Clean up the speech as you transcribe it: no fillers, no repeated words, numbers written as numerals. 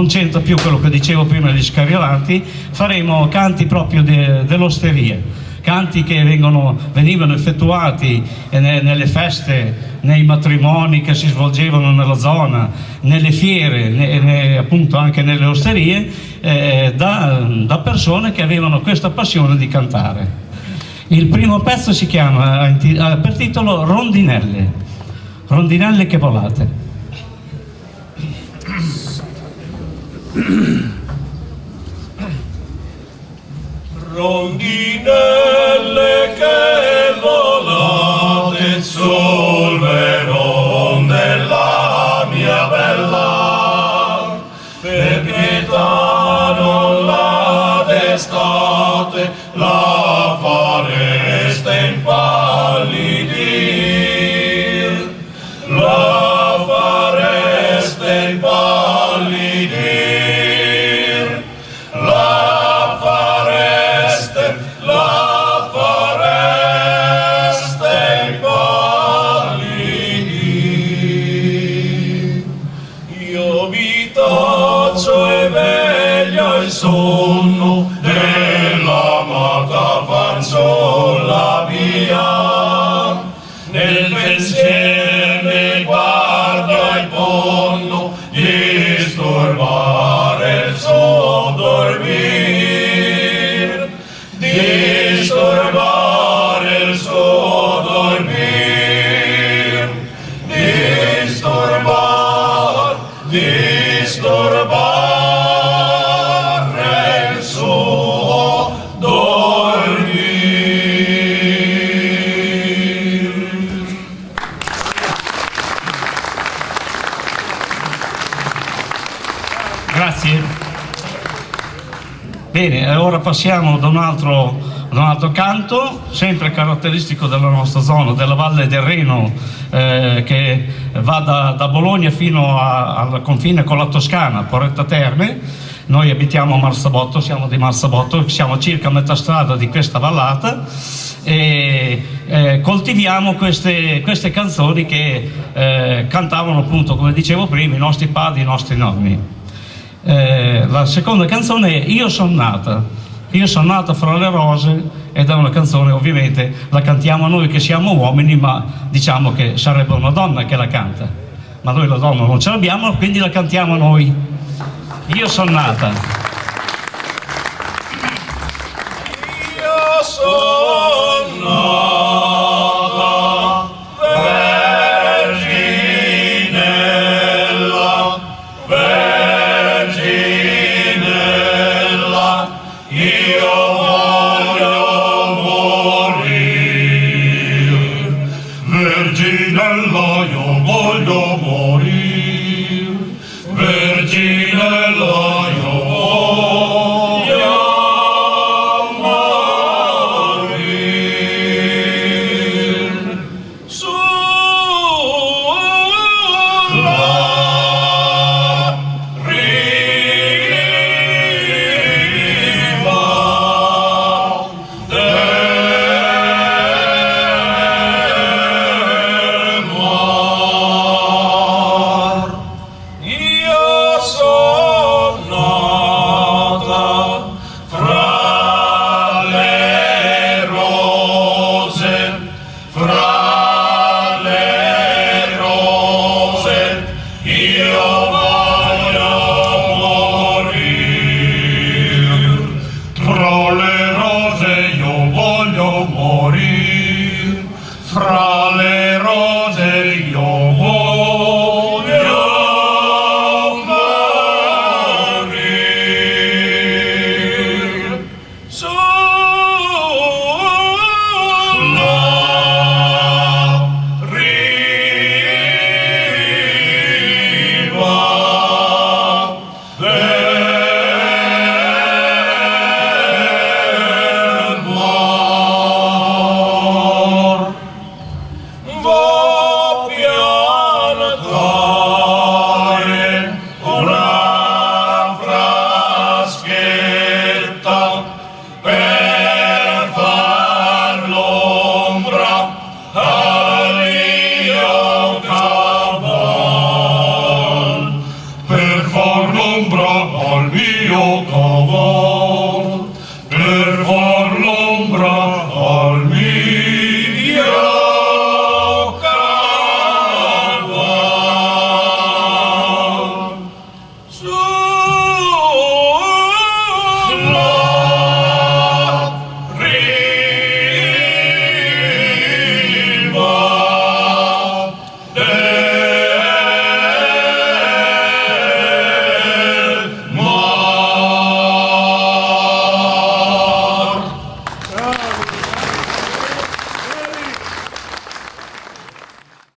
non c'entra più quello che dicevo prima degli scariolanti, faremo canti proprio dell'osteria, canti che venivano effettuati nelle feste, nei matrimoni che si svolgevano nella zona, nelle fiere, appunto anche nelle osterie, da persone che avevano questa passione di cantare. Il primo pezzo si chiama, per titolo, Rondinelle, rondinelle che volate. Rondinelle che volate sul veron della mia bella, per pietà non la destate, la fareste impallidir, la fareste impallidir, la fareste impallidir. Io vi taccio e veglio il sonno dell'amata fanciulla mia, nel pensier mi guarda il ponno, disturbare il suo dormir, disturbare il suo dormir, disturbare il suo dormir. Grazie. Bene, ora passiamo ad un altro canto, sempre caratteristico della nostra zona, della Valle del Reno, che va da Bologna fino al confine con la Toscana, Porretta Terme. Noi abitiamo a Marzabotto, siamo di Marzabotto, siamo circa a metà strada di questa vallata e coltiviamo queste canzoni che cantavano, appunto, come dicevo prima, i nostri padri, i nostri nonni. La seconda canzone è Io son nata fra le rose, ed è una canzone, ovviamente la cantiamo noi che siamo uomini, ma diciamo che sarebbe una donna che la canta, ma noi la donna non ce l'abbiamo, quindi la cantiamo noi. Io son nata. Io son nata verginella, verginella, io voglio morir, verginella, io voglio morir, verginella, io voglio morir, sulla riva del mar. Io sono io